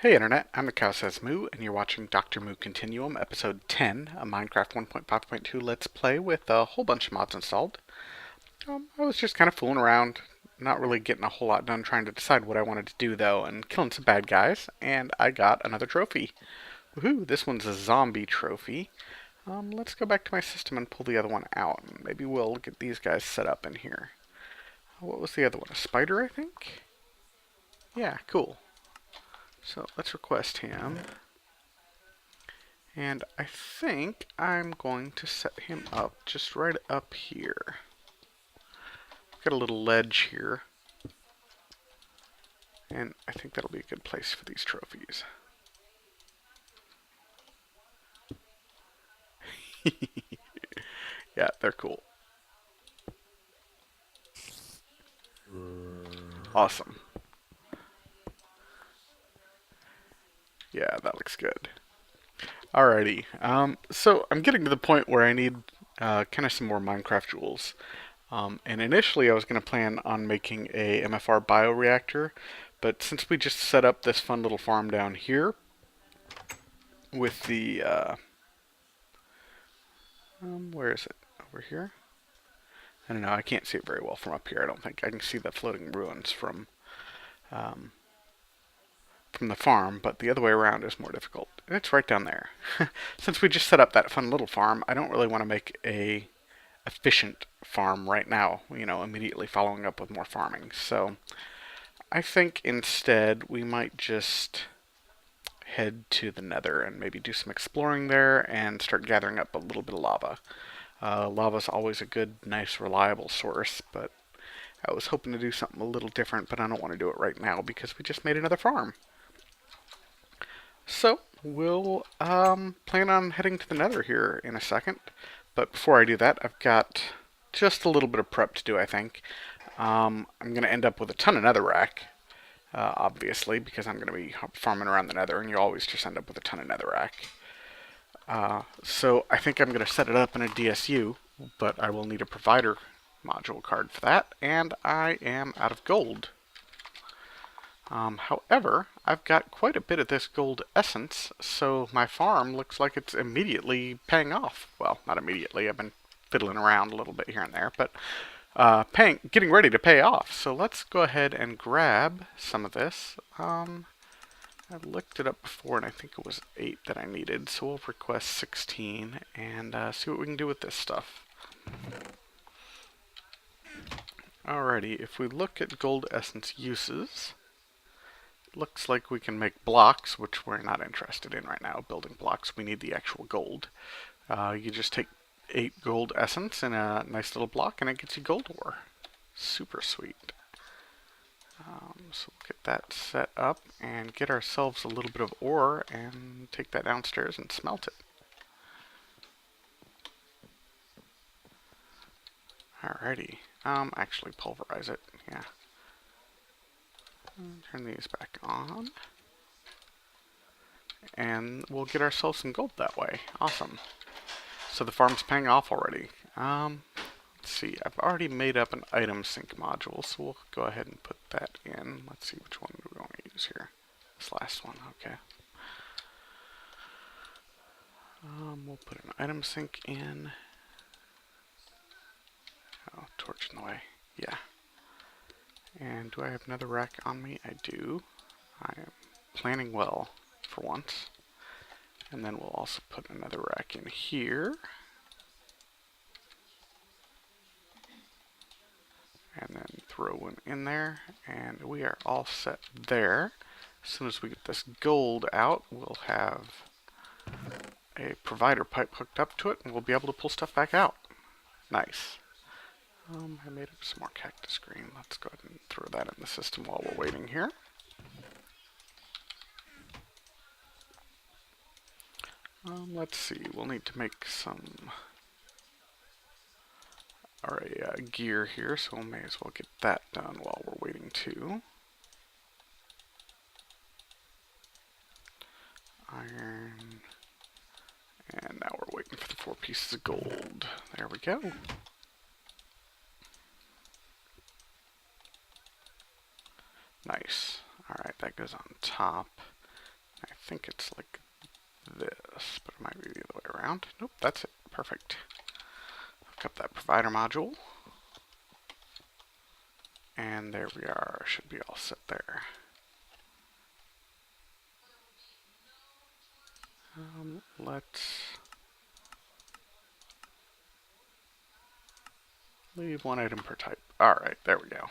Hey Internet, I'm the Cow Says Moo, and you're watching Dr. Moo Continuum, Episode 10, a Minecraft 1.5.2 Let's Play with a whole bunch of mods installed. I was just kind of fooling around, not really getting a whole lot done trying to decide what I wanted to do though, and killing some bad guys, and I got another trophy. Woohoo, this one's a zombie trophy. Let's go back to my system and pull the other one out, and maybe we'll get these guys set up in here. What was the other one? A spider, I think? Yeah, cool. So let's request him. And I think I'm going to set him up just right up here. Got a little ledge here. And I think that'll be a good place for these trophies. Yeah, they're cool. Awesome. Yeah, that looks good. Alrighty. So I'm getting to the point where I need kind of some more Minecraft jewels. And initially I was going to plan on making a MFR bioreactor, but since we just set up this fun little farm down here with the, where is it? Over here? I don't know, I can't see it very well from up here, I don't think. I can see the floating ruins um, from the farm, but the other way around is more difficult. And it's right down there. Since we just set up that fun little farm, I don't really want to make a efficient farm right now, you know, immediately following up with more farming. So I think instead we might just head to the Nether and maybe do some exploring there and start gathering up a little bit of lava. Lava's always a good, nice, reliable source, but I was hoping to do something a little different, but I don't want to do it right now because we just made another farm. So we'll plan on heading to the Nether here in a second. But before I do that, I've got just a little bit of prep to do, I think. I'm going to end up with a ton of netherrack, obviously, because I'm going to be farming around the Nether, and you always just end up with a ton of netherrack. So I think I'm going to set it up in a DSU, but I will need a provider module card for that, and I am out of gold. However, I've got quite a bit of this gold essence, so my farm looks like it's immediately paying off. Well, not immediately, I've been fiddling around a little bit here and there, but getting ready to pay off. So let's go ahead and grab some of this. I looked it up before, and I think it was 8 that I needed, so we'll request 16 and see what we can do with this stuff. Alrighty, if we look at gold essence uses, looks like we can make blocks, which we're not interested in right now, building blocks. We need the actual gold. You just take 8 gold essence in a nice little block, and it gets you gold ore. Super sweet. So we'll get that set up and get ourselves a little bit of ore and take that downstairs and smelt it. Alrighty. Actually pulverize it, yeah. Turn these back on. And we'll get ourselves some gold that way. Awesome. So the farm's paying off already. Let's see, I've already made up an item sync module, so we'll go ahead and put that in. Let's see which one we want to use here. This last one, okay. We'll put an item sync in. Oh, torch in the way. Yeah. And do I have another rack on me? I do. I am planning well for once. And then we'll also put another rack in here. And then throw one in there. And we are all set there. As soon as we get this gold out, we'll have a provider pipe hooked up to it, and we'll be able to pull stuff back out. Nice. I made up some more cactus green. Let's go ahead and throw that in the system while we're waiting here. Let's see, we'll need to make some gear here, so we may as well get that done while we're waiting too. Iron. And now we're waiting for the 4 pieces of gold. There we go. Nice. Alright, that goes on top. I think it's like this, but it might be the other way around. Nope, that's it. Perfect. Hook up that provider module. And there we are. Should be all set there. Let's leave one item per type. Alright, there we go.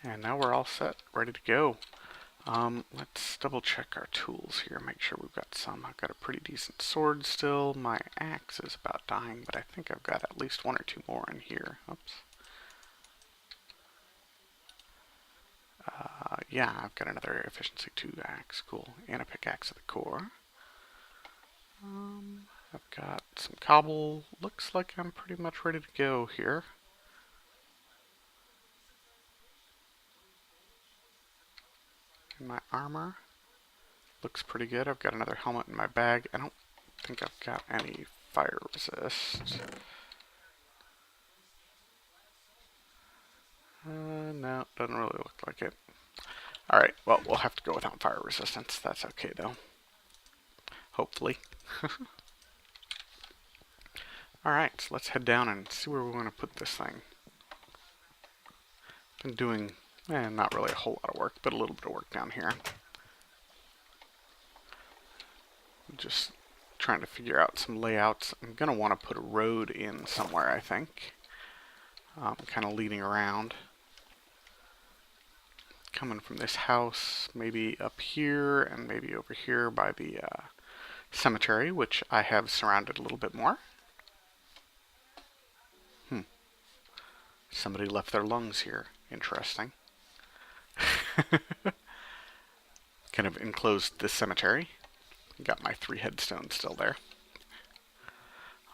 And now we're all set, ready to go. Let's double check our tools here, make sure we've got some. I've got a pretty decent sword still. My axe is about dying, but I think I've got at least one or two more in here. Oops. Yeah, I've got another efficiency 2 axe. Cool. And a pickaxe at the core. I've got some cobble. Looks like I'm pretty much ready to go here. And my armor looks pretty good. I've got another helmet in my bag. I don't think I've got any fire resist. No, doesn't really look like it. Alright, well, we'll have to go without fire resistance. That's okay, though. Hopefully. Alright, so let's head down and see where we want to put this thing. Been doing, not really a whole lot of work, but a little bit of work down here. Just trying to figure out some layouts. I'm going to want to put a road in somewhere, I think. Kind of leading around. Coming from this house, maybe up here, and maybe over here by the cemetery, which I have surrounded a little bit more. Somebody left their lungs here. Interesting. Kind of enclosed this cemetery. Got my 3 headstones still there.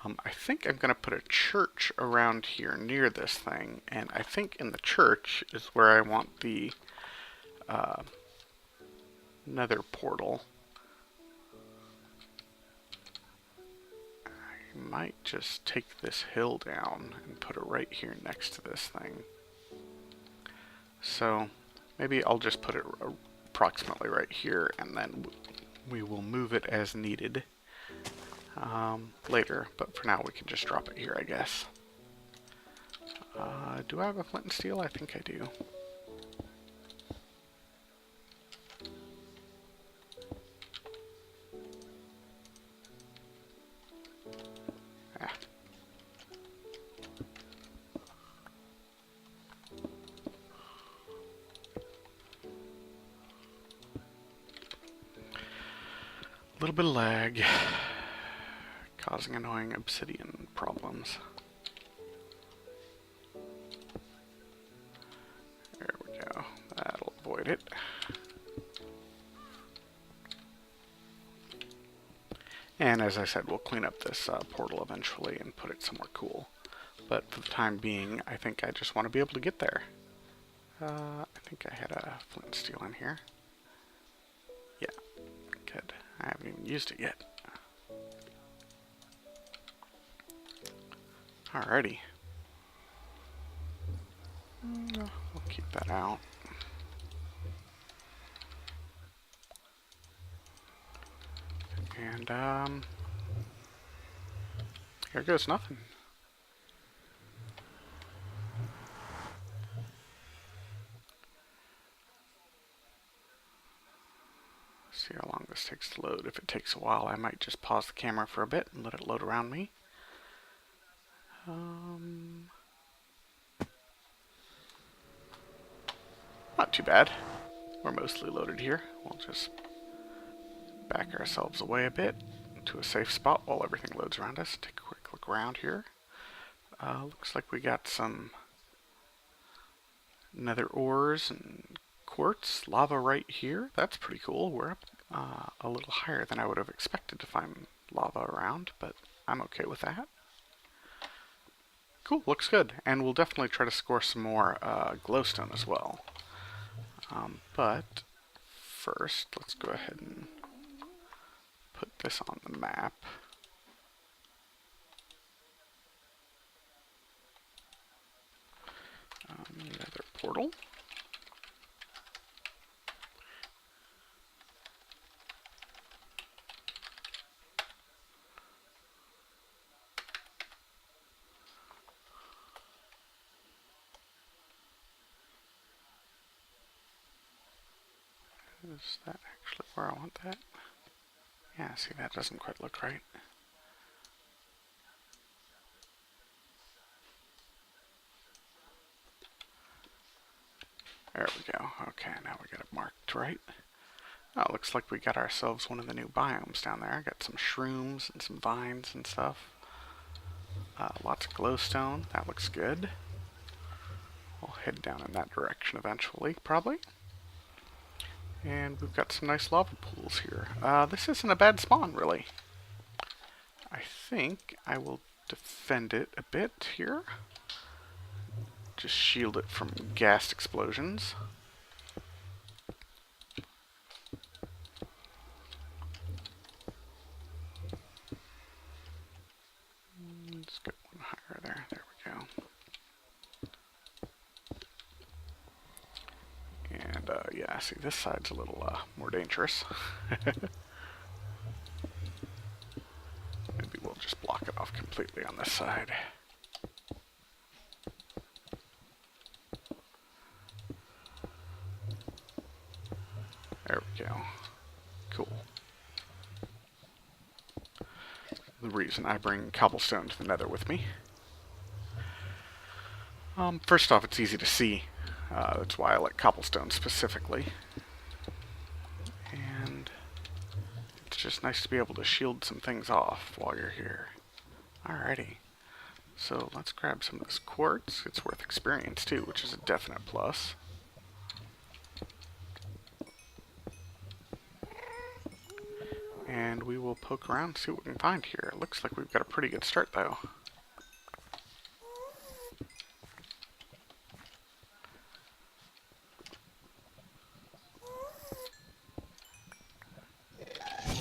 I think I'm going to put a church around here near this thing, and I think in the church is where I want the Nether portal. I might just take this hill down and put it right here next to this thing. So maybe I'll just put it approximately right here, and then we will move it as needed later. But for now, we can just drop it here, I guess. Do I have a flint and steel? I think I do. A little bit of lag, causing annoying obsidian problems. There we go. That'll avoid it. And as I said, we'll clean up this portal eventually and put it somewhere cool. But for the time being, I think I just want to be able to get there. I think I had a flint and steel in here. Yeah, good. I haven't even used it yet. Alrighty. We'll keep that out. And, here goes nothing. See how long this takes to load. If it takes a while, I might just pause the camera for a bit and let it load around me. Not too bad. We're mostly loaded here. We'll just back ourselves away a bit to a safe spot while everything loads around us. Take a quick look around here. Looks like we got some nether ores and quartz, lava right here. That's pretty cool. We're up a little higher than I would have expected to find lava around, but I'm okay with that. Cool, looks good. And we'll definitely try to score some more glowstone as well. But first, let's go ahead and put this on the map. Nether portal. Is that actually where I want that? Yeah, see, that doesn't quite look right. There we go. Okay, now we got it marked right. Oh, it looks like we got ourselves one of the new biomes down there. Got some shrooms and some vines and stuff. Lots of glowstone. That looks good. We'll head down in that direction eventually, probably. And we've got some nice lava pools here. This isn't a bad spawn, really. I think I will defend it a bit here. Just shield it from gas explosions. Let's get one higher there. There we go. And yeah, see, this side's a little more dangerous. Maybe we'll just block it off completely on this side. There we go. Cool. The reason I bring cobblestone to the Nether with me. First off, it's easy to see. That's why I like cobblestone specifically. And it's just nice to be able to shield some things off while you're here. Alrighty. So let's grab some of this quartz. It's worth experience too, which is a definite plus. And we will poke around and see what we can find here. It looks like we've got a pretty good start though.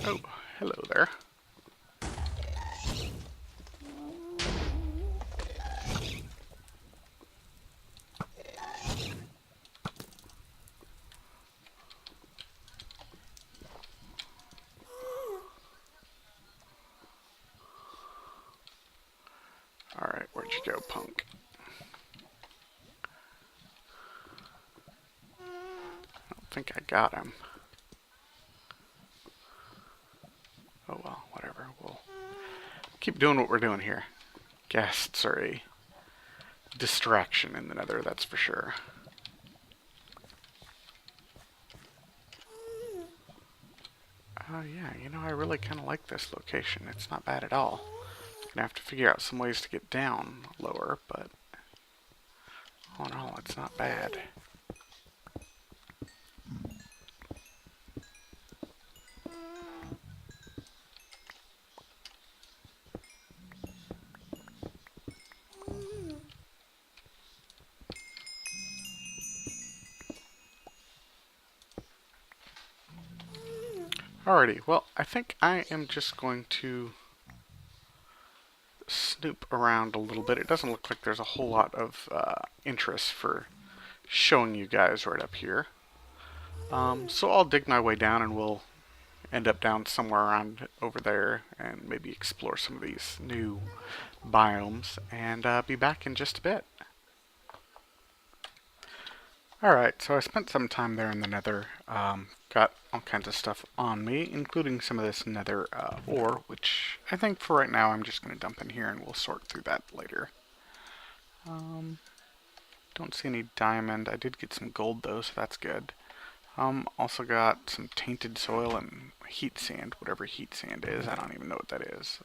Oh, hello there. Alright, where'd you go, punk? I don't think I got him. Oh well, whatever. We'll keep doing what we're doing here. Guests are a distraction in the Nether, that's for sure. Yeah, you know, I really kind of like this location. It's not bad at all. Gonna have to figure out some ways to get down lower, but all in all, it's not bad. Alrighty, well, I think I am just going to snoop around a little bit. It doesn't look like there's a whole lot of interest for showing you guys right up here. So I'll dig my way down and we'll end up down somewhere around over there and maybe explore some of these new biomes and be back in just a bit. Alright, so I spent some time there in the Nether, got all kinds of stuff on me, including some of this Nether ore, which I think for right now I'm just going to dump in here and we'll sort through that later. Don't see any diamond. I did get some gold though, so that's good. Also got some tainted soil and heat sand, whatever heat sand is. I don't even know what that is.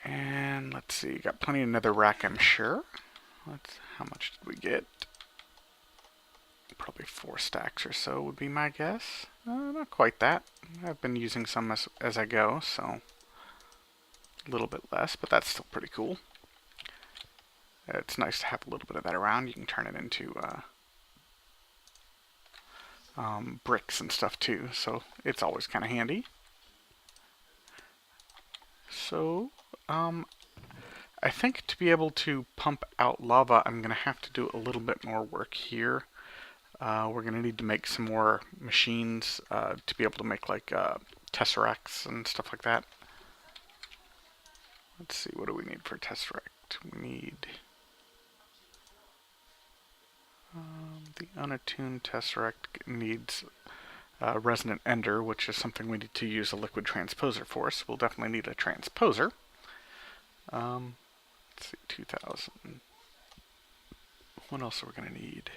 And let's see, got plenty of nether rack, I'm sure. How much did we get? Probably 4 stacks or so would be my guess. Not quite that. I've been using some as I go, so a little bit less, but that's still pretty cool. It's nice to have a little bit of that around. You can turn it into bricks and stuff too, so it's always kind of handy. So, I think to be able to pump out lava, I'm going to have to do a little bit more work here. We're going to need to make some more machines to be able to make like tesseracts and stuff like that. Let's see, what do we need for tesseract? We need the unattuned tesseract needs resonant ender, which is something we need to use a liquid transposer for, so we'll definitely need a transposer. Let's see, 2000. What else are we going to need?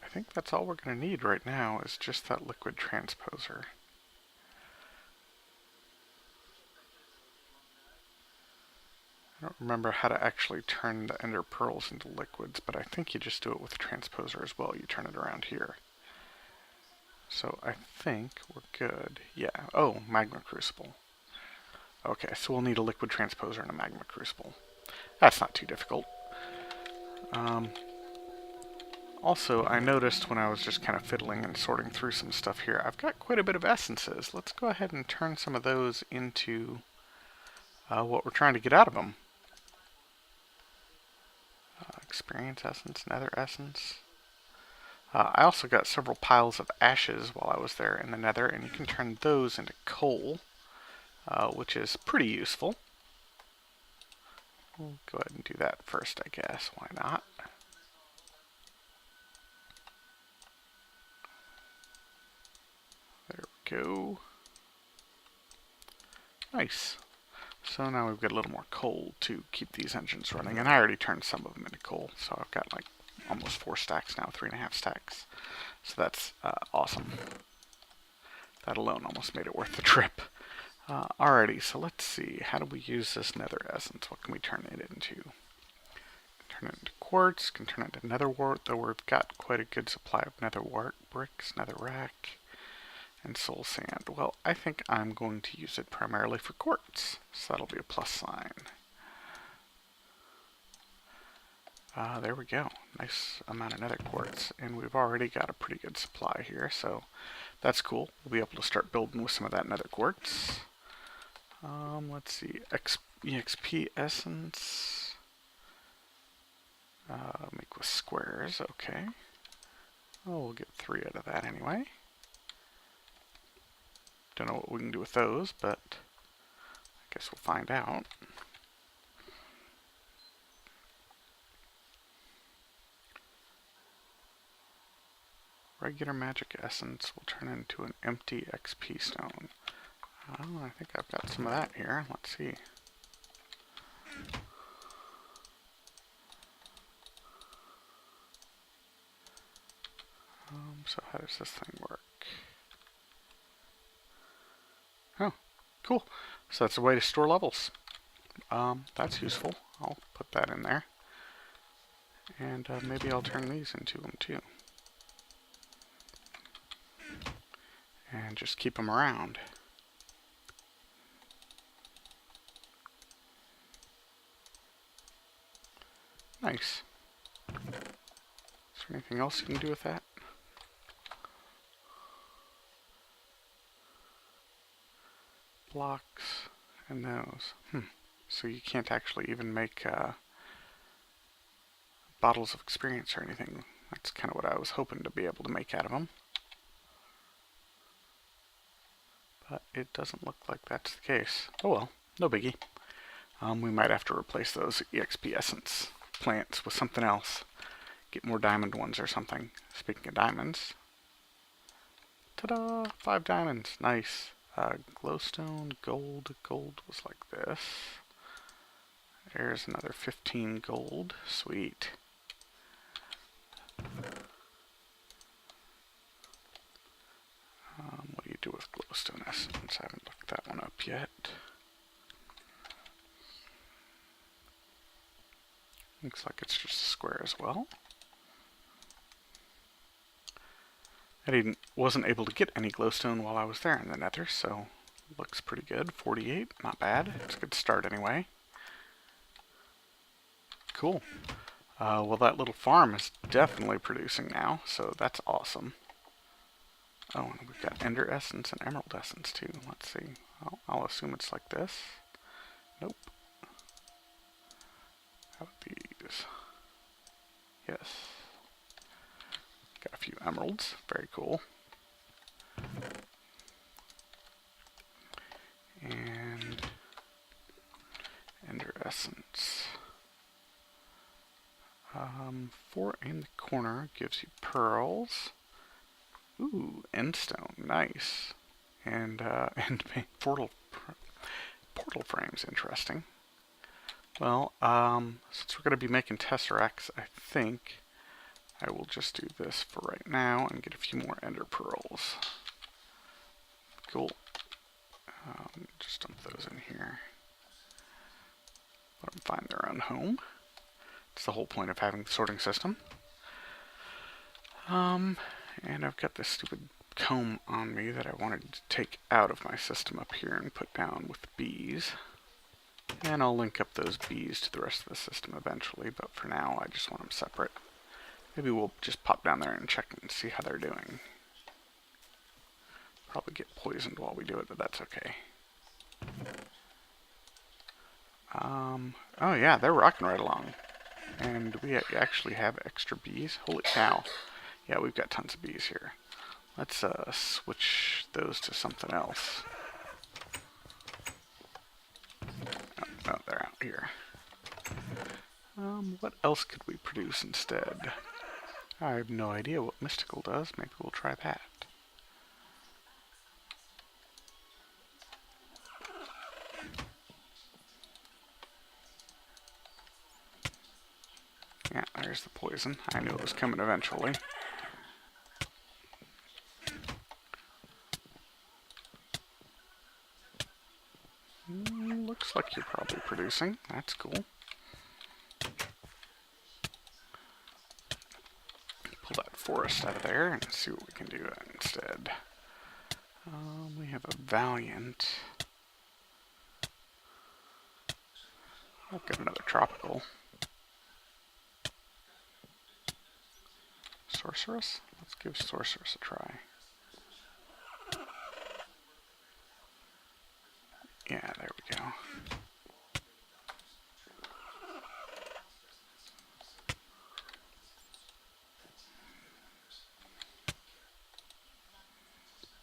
I think that's all we're going to need right now is just that liquid transposer. I don't remember how to actually turn the ender pearls into liquids, but I think you just do it with the transposer as well. You turn it around here. So I think we're good. Yeah. Oh, magma crucible. Okay, so we'll need a liquid transposer and a magma crucible. That's not too difficult. Also, I noticed when I was just kind of fiddling and sorting through some stuff here, I've got quite a bit of essences. Let's go ahead and turn some of those into what we're trying to get out of them. Experience essence, nether essence. I also got several piles of ashes while I was there in the nether, and you can turn those into coal, which is pretty useful. We'll go ahead and do that first, I guess. Why not? There we go. Nice. So now we've got a little more coal to keep these engines running, and I already turned some of them into coal, so I've got like almost 4 stacks now, 3.5 stacks. So that's awesome. That alone almost made it worth the trip. Alrighty, so let's see. How do we use this nether essence? What can we turn it into? Turn it into quartz, can turn it into nether wart, though we've got quite a good supply of nether wart bricks, nether rack, and soul sand. Well, I think I'm going to use it primarily for quartz, so that'll be a plus sign. There we go. Nice amount of nether quartz, and we've already got a pretty good supply here, so that's cool. We'll be able to start building with some of that nether quartz. Let's see, EXP essence. Make with squares, okay. Oh, we'll get 3 out of that anyway. Don't know what we can do with those, but I guess we'll find out. Regular magic essence will turn into an empty XP stone. Oh, I think I've got some of that here. Let's see. So how does this thing work? Oh, cool. So that's a way to store levels. That's useful. I'll put that in there. And maybe I'll turn these into them too. And just keep them around. Nice. Is there anything else you can do with that? Blocks and those. So you can't actually even make bottles of experience or anything. That's kind of what I was hoping to be able to make out of them. But it doesn't look like that's the case. Oh well, no biggie. We might have to replace those EXP essence plants with something else. Get more diamond ones or something. Speaking of diamonds. Ta-da! 5 diamonds. Nice. Glowstone, gold. Gold was like this. There's another 15 gold. Sweet. What do you do with glowstone essence? I haven't looked that one up yet. Looks like it's just a square as well. I wasn't able to get any glowstone while I was there in the nether, so looks pretty good. 48, not bad. It's a good start anyway. Cool. Well, that little farm is definitely producing now, so that's awesome. Oh, and we've got ender essence and emerald essence too. Let's see. I'll assume it's like this. Nope. How about these? Yes. Got a few emeralds. Very cool. essence. 4 in the corner gives you pearls. Ooh, endstone, nice. And and portal frames, interesting. Well, since we're going to be making tesseracts, I think I will just do this for right now and get a few more ender pearls. Cool. Just dump those in here. Let them find their own home. It's the whole point of having the sorting system. And I've got this stupid comb on me that I wanted to take out of my system up here and put down with bees. And I'll link up those bees to the rest of the system eventually, but for now I just want them separate. Maybe we'll just pop down there and check and see how they're doing. Probably get poisoned while we do it, but that's okay. Oh yeah, they're rocking right along. And we actually have extra bees. Holy cow. Yeah, we've got tons of bees here. Let's switch those to something else. Oh, they're out here. What else could we produce instead? I have no idea what mystical does. Maybe we'll try that. Yeah, there's the poison. I knew it was coming eventually. Looks like you're probably producing. That's cool. Pull that forest out of there and see what we can do instead. We have a Valiant. I've got another tropical. Sorceress? Let's give Sorceress a try. Yeah, there we go.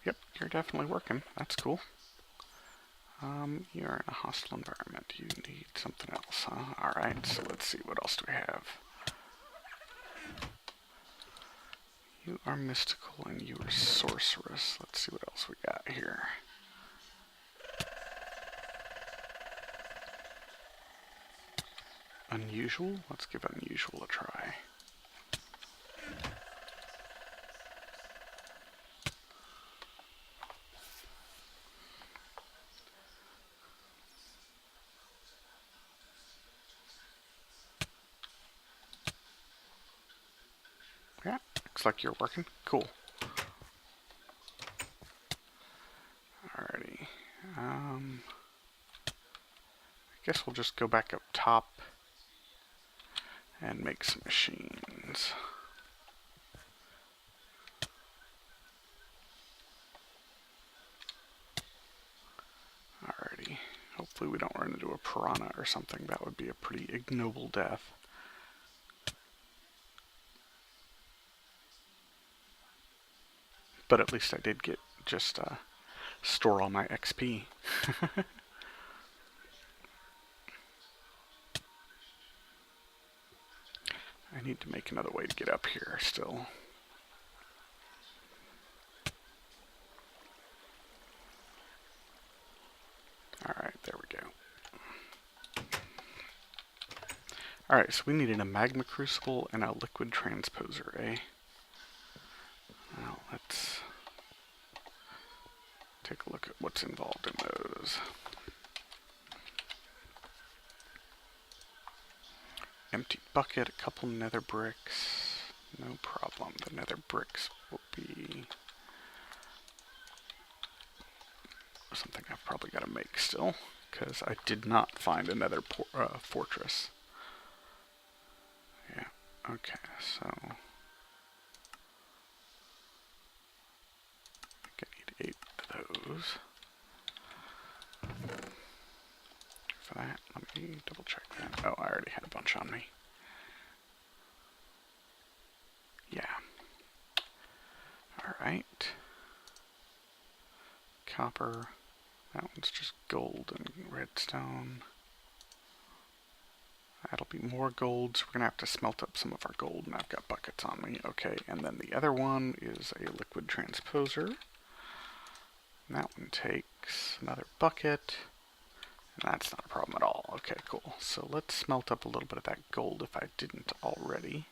Yep, you're definitely working. That's cool. You're in a hostile environment. You need something else, huh? Alright, so let's see. What else do we have? You are mystical and you are sorceress. Let's see what else we got here. Unusual? Let's give unusual a try. Yeah, looks like you're working. Cool. Alrighty. I guess we'll just go back up top and make some machines. Alrighty. Hopefully we don't run into a piranha or something. That would be a pretty ignoble death. But at least I did get just store all my XP. I need to make another way to get up here still. Alright, there we go. Alright, so we needed a magma crucible and a liquid transposer, eh? Well, let's take a look at what's involved in those. Empty bucket, a couple nether bricks. No problem. The nether bricks will be something I've probably got to make still, because I did not find a nether fortress. Yeah, okay, so I need 8 of those. For that, let me double check that. Oh, I already had a bunch on me. Yeah. Alright. Copper. That one's just gold and redstone. That'll be more gold, so we're going to have to smelt up some of our gold, and I've got buckets on me. Okay, and then the other one is a liquid transposer. And that one takes another bucket, and that's not a problem at all. Okay, cool. So let's smelt up a little bit of that gold if I didn't already.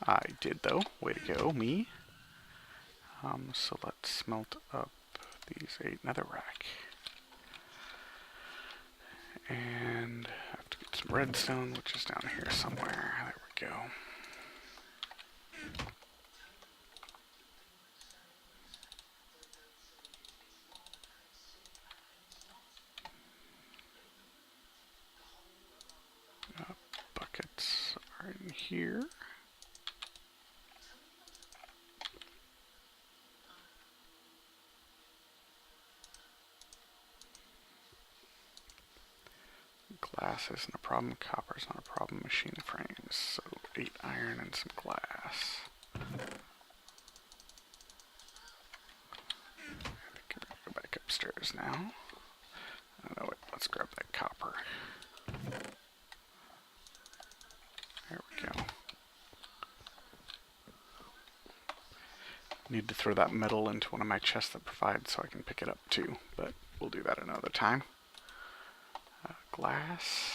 I did, though. Way to go, me. So let's smelt up these 8 netherrack. And I have to get some redstone, which is down here somewhere. There we go. Buckets are in here. Glass isn't a problem, copper's not a problem, machine frames. So 8 iron and some glass. I think I'm gonna go back upstairs now. Oh no, wait, let's grab that copper. There we go. Need to throw that metal into one of my chests that provides so I can pick it up too, but we'll do that another time. Glass.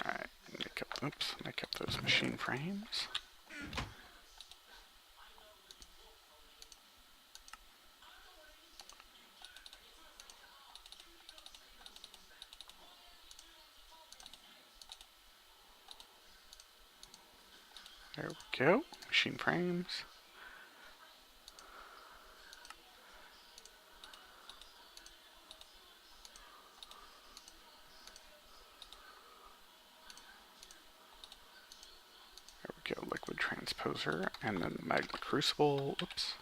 Alright, make up those machine frames. There we go, machine frames. There we go, liquid transposer, and then the magma crucible. Oops.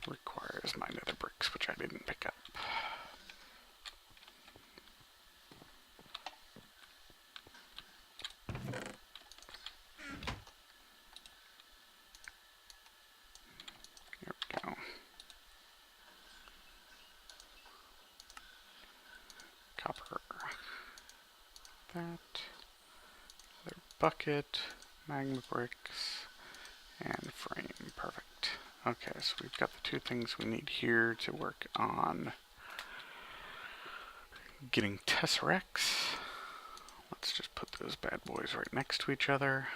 Requires my nether bricks, which I didn't pick up. There we go. Copper. That. Another bucket. Magma bricks. And frame. Perfect. Okay, so we've got the 2 things we need here to work on getting tesseracts. Let's just put those bad boys right next to each other.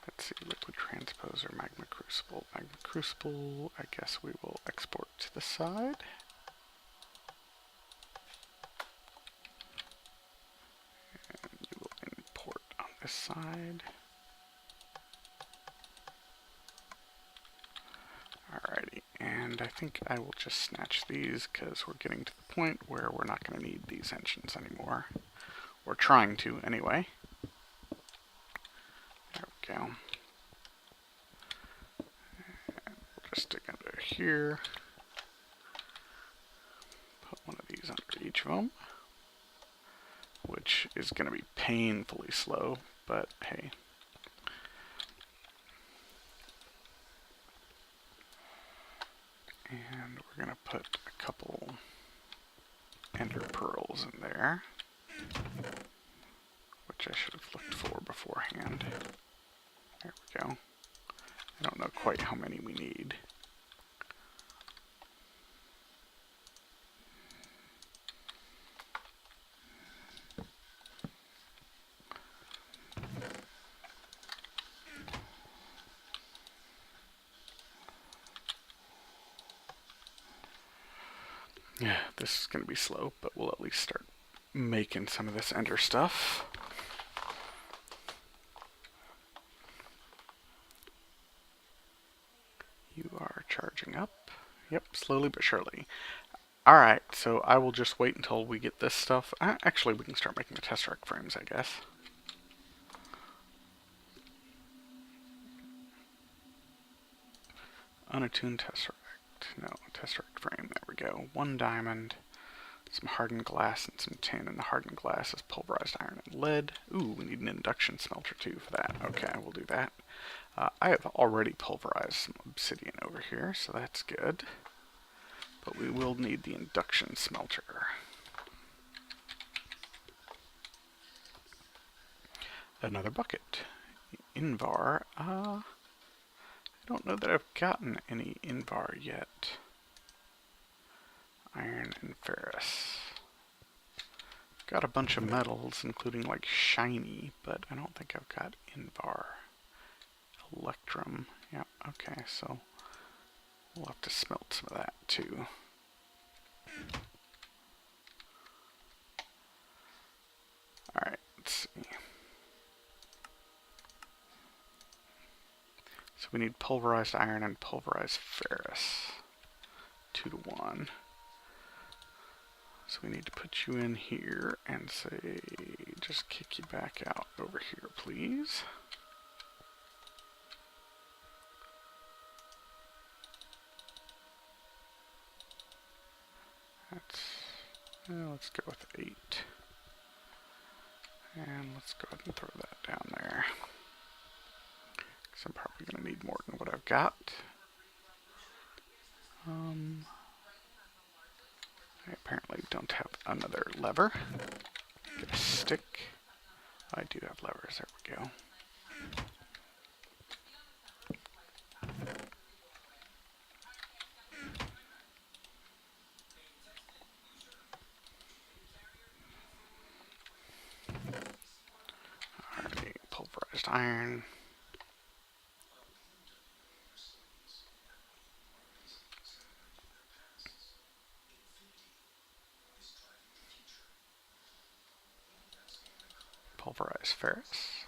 Let's see, liquid transposer, magma crucible. Magma crucible, I guess we will export to the side. And you will import on this side. Alrighty, and I think I will just snatch these because we're getting to the point where we're not going to need these engines anymore. We're trying to, anyway. There we go. And we'll just stick under here. Put one of these under each of them, which is going to be painfully slow, but hey. And we're going to put a couple ender pearls in there, which I should have looked for beforehand. There we go. I don't know quite how many we need. Yeah, this is going to be slow, but we'll at least start making some of this ender stuff. You are charging up. Yep, slowly but surely. Alright, so I will just wait until we get this stuff. Actually, we can start making the tesseract frames, I guess. Unattuned tesseract. No, tesseract frame. There we go. 1 diamond, some hardened glass, and some tin. And the hardened glass is pulverized iron and lead. Ooh, we need an induction smelter too for that. Okay, we'll do that. I have already pulverized some obsidian over here, so that's good. But we will need the induction smelter. Another bucket. Invar. I don't know that I've gotten any Invar yet. Iron and ferrous. Got a bunch of metals, including like shiny, but I don't think I've got Invar. Electrum. Yep, okay, so we'll have to smelt some of that too. Alright, let's see. So we need pulverized iron and pulverized ferrous. 2 to 1. So we need to put you in here and say, just kick you back out over here, please. Let's go with 8. And let's go ahead and throw that down there. Because I'm probably going to need more than what I've got. I apparently don't have another lever. Get a stick. I do have levers, there we go. Alright, pulverized iron. Pulverized ferrous.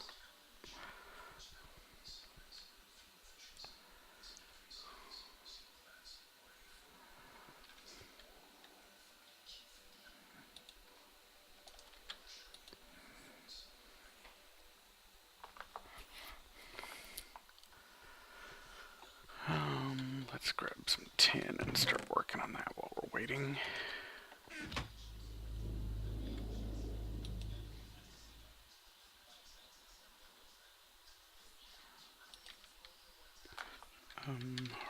Let's grab some tin and start working on that while we're waiting.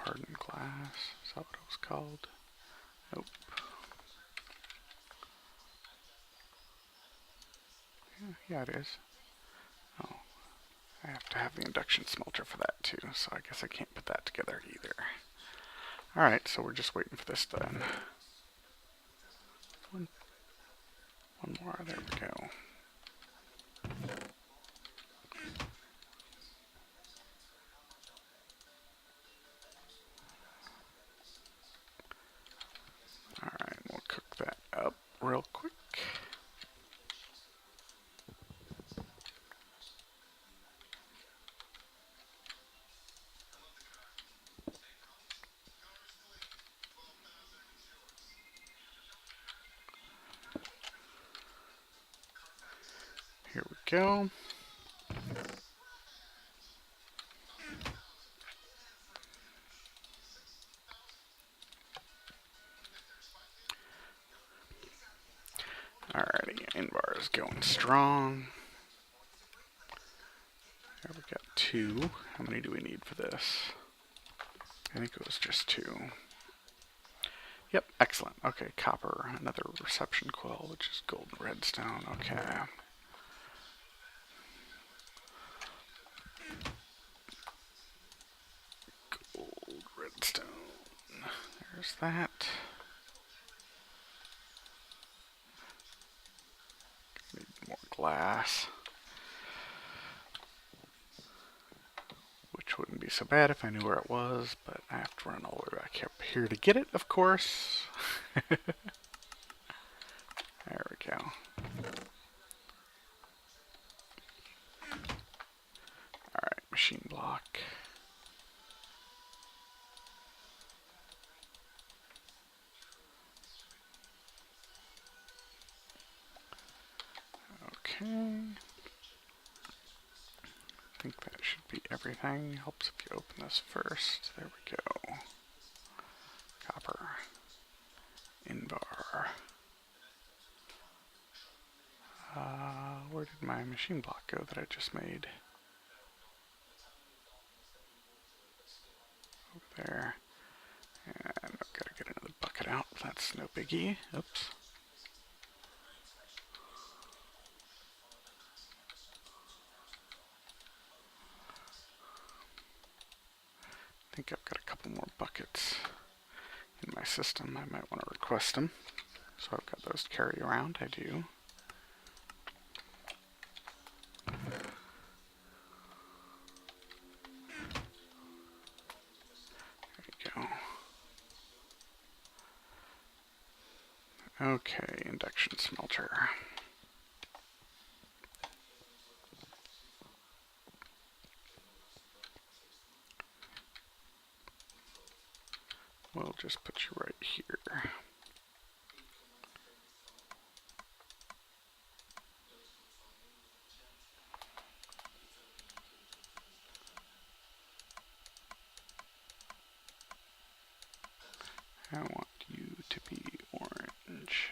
Hardened glass, is that what it was called? Nope. Yeah, it is. Oh, I have to have the induction smelter for that too, so I guess I can't put that together either. Alright, so we're just waiting for this then. One more, there we go. Alright, we'll cook that up real quick. Here we go. Alrighty, Invar is going strong. There we got 2. How many do we need for this? I think it was just 2. Yep, excellent. Okay, copper, another reception quill, which is gold and redstone. Okay. Gold, redstone. There's that. Need more glass. Which wouldn't be so bad if I knew where it was, but I have to run all the way back up here to get it, of course. There we go. Alright, machine block. Okay. I think that should be everything. Helps if you open this first. There we go. copper. Invar. Where did my machine block go that I just made? Over there. And I've got to get another bucket out. That's no biggie. Oops. I think I've got a couple more buckets in my system. I might want to request them. So I've got those to carry around. I do. There you go. Okay, induction smelter. We'll just put you right here. I want you to be orange.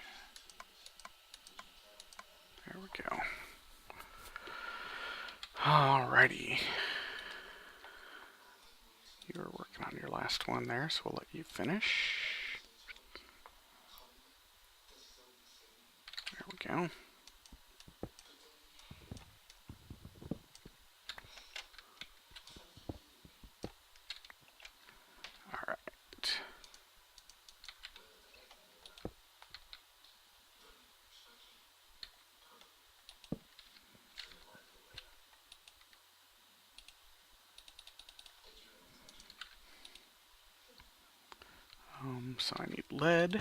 There we go. Alrighty. You were working on your last one there, so we'll let you finish. There we go. Alright. So I need lead.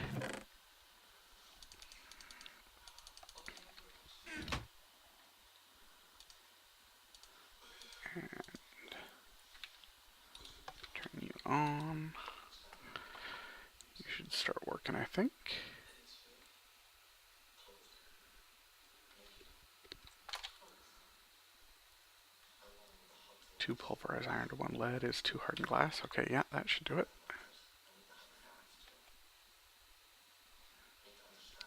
And turn you on. You should start working, I think. Two pulverized iron to one lead is two hardened glass. Okay, yeah, that should do it.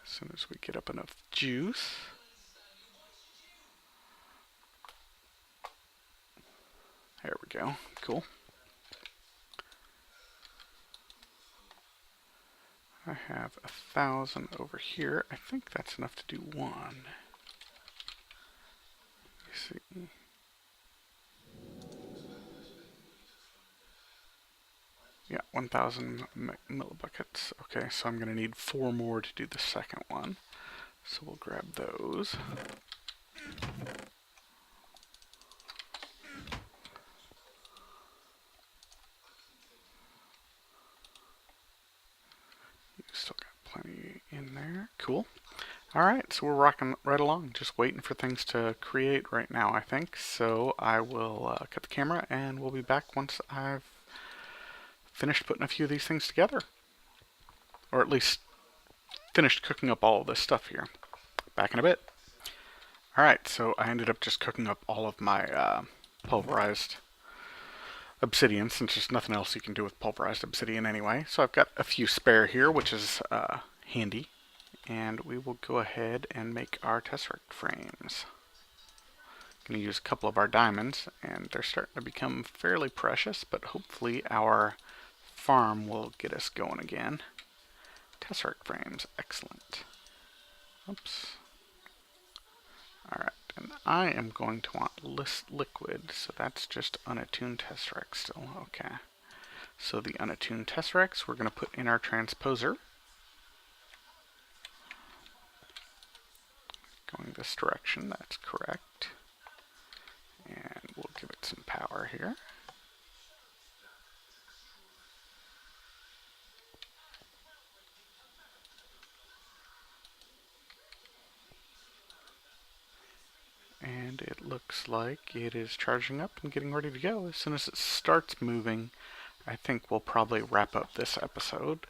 As soon as we get up enough juice. There we go. Cool. I have 1,000 over here. I think that's enough to do one. Let me see. Yeah, 1,000 millibuckets. Okay, so I'm going to need 4 more to do the second one. So we'll grab those. You still got plenty in there. Cool. Alright, so we're rocking right along. Just waiting for things to create right now, I think. So I will cut the camera and we'll be back once I've finished putting a few of these things together. Or at least finished cooking up all of this stuff here. Back in a bit. Alright, so I ended up just cooking up all of my pulverized obsidian, since there's nothing else you can do with pulverized obsidian anyway. So I've got a few spare here, which is handy. And we will go ahead and make our tesseract frames. Going to use a couple of our diamonds, and they're starting to become fairly precious, but hopefully our farm will get us going again. Tesseract frames, excellent. Oops. Alright, and I am going to want liquid, so that's just unattuned tesseract still. Okay. So the unattuned tesseracts we're going to put in our transposer. Going this direction, that's correct. And we'll give it some power here. And it looks like it is charging up and getting ready to go. As soon as it starts moving, I think we'll probably wrap up this episode.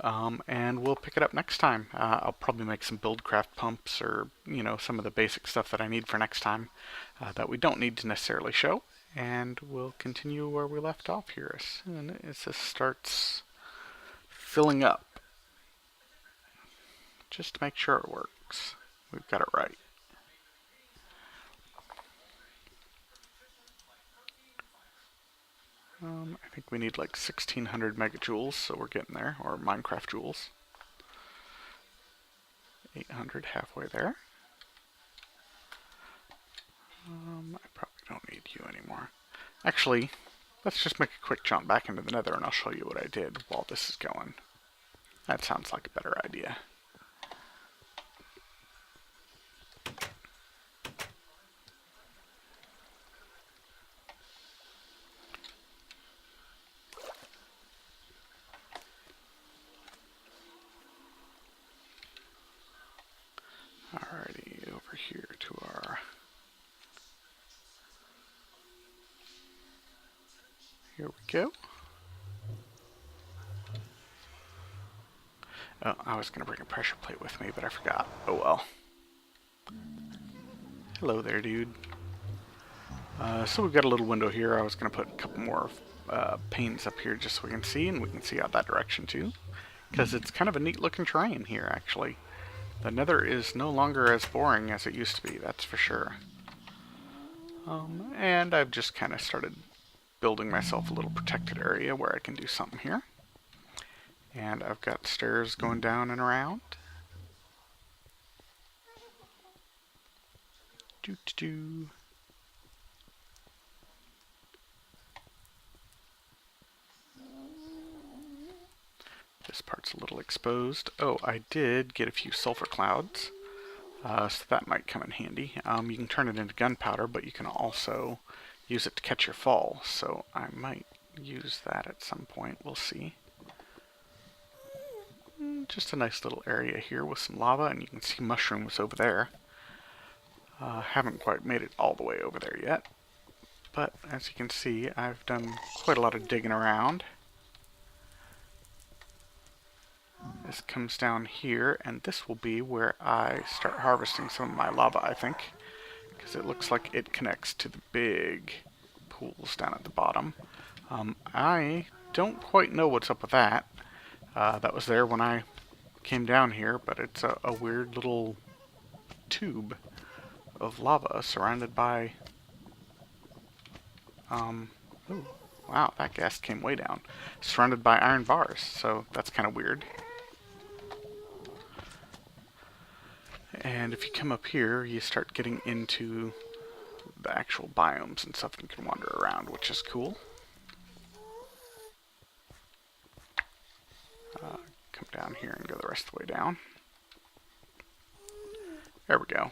And we'll pick it up next time. I'll probably make some buildcraft pumps or, you know, some of the basic stuff that I need for next time that we don't need to necessarily show. And we'll continue where we left off here as soon as this starts filling up. Just to make sure it works. We've got it right. I think we need like 1600 megajoules, so we're getting there, or Minecraft joules. 800, halfway there. I probably don't need you anymore. Actually, let's just make a quick jump back into the Nether and I'll show you what I did while this is going. That sounds like a better idea. Alrighty, over here to our... Here we go. Oh, I was going to bring a pressure plate with me, but I forgot. Oh well. Hello there, dude. So we've got a little window here. I was going to put a couple more panes up here just so we can see, and we can see out that direction too. Because it's kind of a neat looking terrain here, actually. The Nether is no longer as boring as it used to be, that's for sure. And I've just kind of started building myself a little protected area where I can do something here. And I've got stairs going down and around. Doo-doo-doo. This part's a little exposed. Oh, I did get a few sulfur clouds, so that might come in handy. You can turn it into gunpowder, but you can also use it to catch your fall, so I might use that at some point. We'll see. Just a nice little area here with some lava, and you can see mushrooms over there. Haven't quite made it all the way over there yet, but as you can see, I've done quite a lot of digging around. This comes down here, and this will be where I start harvesting some of my lava, I think, because it looks like it connects to the big pools down at the bottom. I don't quite know what's up with that. That was there when I came down here, but it's a weird little tube of lava surrounded by... ooh, wow, that gas came way down. Surrounded by iron bars, so that's kind of weird. And if you come up here, you start getting into the actual biomes and stuff, and you can wander around, which is cool. Come down here and go the rest of the way down. There we go.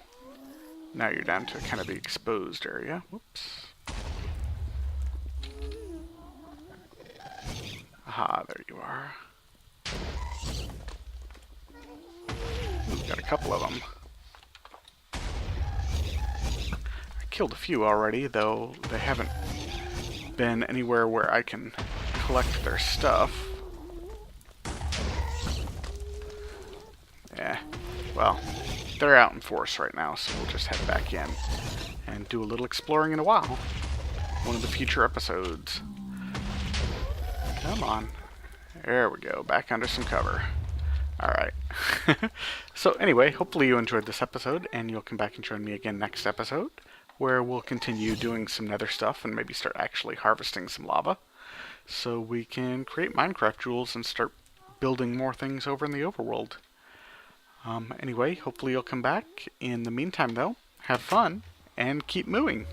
Now you're down to kind of the exposed area. Whoops. Aha, there you are. Ooh, got a couple of them. I killed a few already, though they haven't been anywhere where I can collect their stuff. Yeah, well, they're out in force right now, so we'll just head back in and do a little exploring in a while. One of the future episodes. Come on. There we go, back under some cover. Alright. So anyway, hopefully you enjoyed this episode, and you'll come back and join me again next episode, where we'll continue doing some nether stuff and maybe start actually harvesting some lava, so we can create Minecraft joules and start building more things over in the overworld. Anyway, hopefully you'll come back. In the meantime, though, have fun and keep mooing.